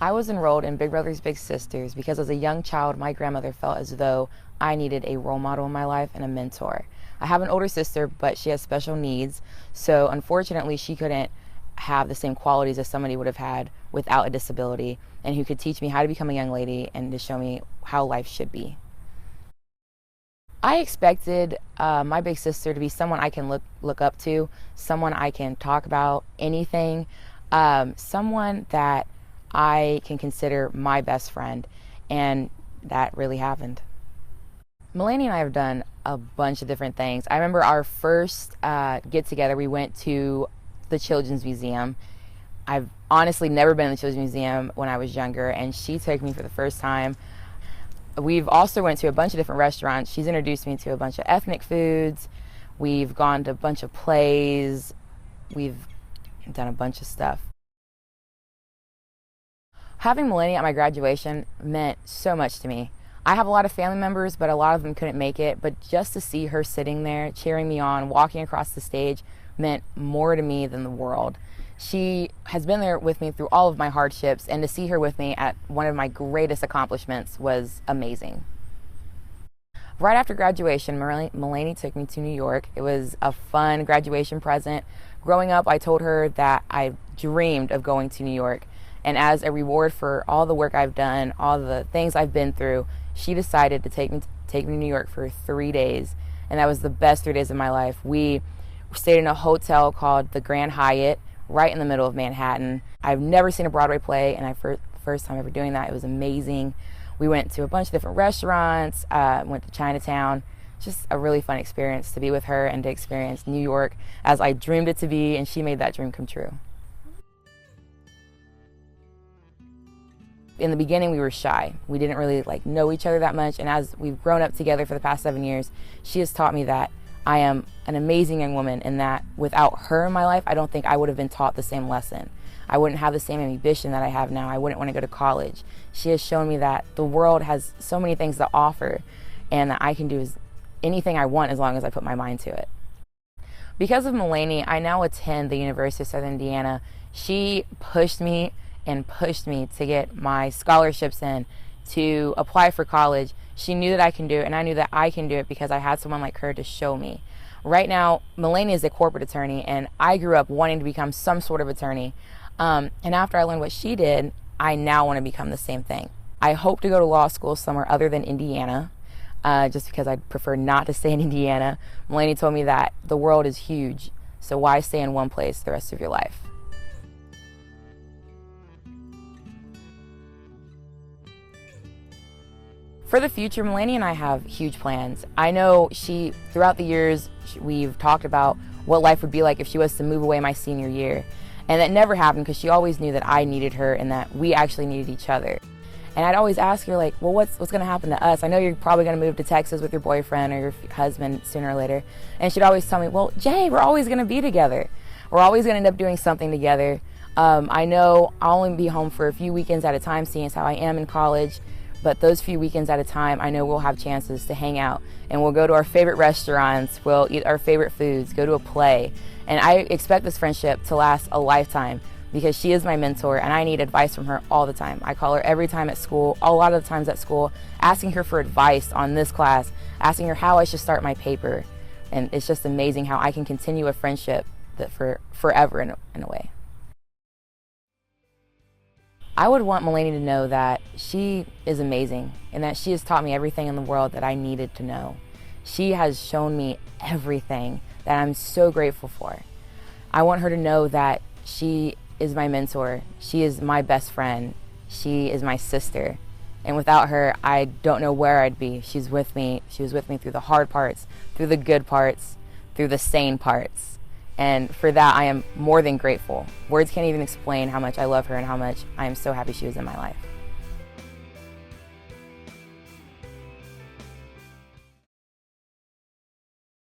I was enrolled in Big Brothers Big Sisters because as a young child, my grandmother felt as though I needed a role model in my life and a mentor. I have an older sister, but she has special needs, so unfortunately she couldn't have the same qualities as somebody would have had without a disability, and who could teach me how to become a young lady and to show me how life should be. I expected my big sister to be someone I can look up to, someone I can talk about anything, someone that I can consider my best friend, and that really happened. Melanie and I have done a bunch of different things. I remember our first get-together, we went to the Children's Museum. I've honestly never been in the Children's Museum when I was younger, and she took me for the first time. We've also went to a bunch of different restaurants. She's introduced me to a bunch of ethnic foods. We've gone to a bunch of plays. We've done a bunch of stuff. Having Melanie at my graduation meant so much to me. I have a lot of family members, but a lot of them couldn't make it. But just to see her sitting there, cheering me on, walking across the stage, meant more to me than the world. She has been there with me through all of my hardships, and to see her with me at one of my greatest accomplishments was amazing. Right after graduation, Melanie took me to New York. It was a fun graduation present. Growing up, I told her that I dreamed of going to New York, and as a reward for all the work I've done, all the things I've been through, she decided to take me to New York for 3 days, and that was the best 3 days of my life. We stayed in a hotel called the Grand Hyatt, right in the middle of Manhattan. I've never seen a Broadway play, and first time ever doing that. It was amazing. We went to a bunch of different restaurants, went to Chinatown. Just a really fun experience to be with her and to experience New York as I dreamed it to be, and she made that dream come true. In the beginning, we were shy. We didn't really know each other that much, and as we've grown up together for the past 7 years, she has taught me that I am an amazing young woman, and that without her in my life, I don't think I would have been taught the same lesson. I wouldn't have the same ambition that I have now. I wouldn't want to go to college. She has shown me that the world has so many things to offer, and that I can do anything I want as long as I put my mind to it. Because of Melanie, I now attend the University of Southern Indiana. She pushed me and pushed me to get my scholarships in, to apply for college. She knew that I can do it, and I knew that I can do it because I had someone like her to show me. Right now, Melanie is a corporate attorney, and I grew up wanting to become some sort of attorney. And after I learned what she did, I now want to become the same thing. I hope to go to law school somewhere other than Indiana, just because I'd prefer not to stay in Indiana. Melanie told me that the world is huge, so why stay in one place the rest of your life? For the future, Melanie and I have huge plans. I know throughout the years, we've talked about what life would be like if she was to move away my senior year. And that never happened because she always knew that I needed her and that we actually needed each other. And I'd always ask her, well, what's going to happen to us? I know you're probably going to move to Texas with your boyfriend or your husband sooner or later. And she'd always tell me, well, Jay, we're always going to be together. We're always going to end up doing something together. I know I'll only be home for a few weekends at a time, seeing as how I am in college. But those few weekends at a time, I know we'll have chances to hang out, and we'll go to our favorite restaurants, we'll eat our favorite foods, go to a play. And I expect this friendship to last a lifetime because she is my mentor, and I need advice from her all the time. I call her every time at school, a lot of the times at school, asking her for advice on this class, asking her how I should start my paper. And it's just amazing how I can continue a friendship that for forever in a way. I would want Melanie to know that she is amazing and that she has taught me everything in the world that I needed to know. She has shown me everything that I'm so grateful for. I want her to know that she is my mentor. She is my best friend. She is my sister. And without her, I don't know where I'd be. She's with me. She was with me through the hard parts, through the good parts, through the sane parts. And for that, I am more than grateful. Words can't even explain how much I love her and how much I am so happy she was in my life.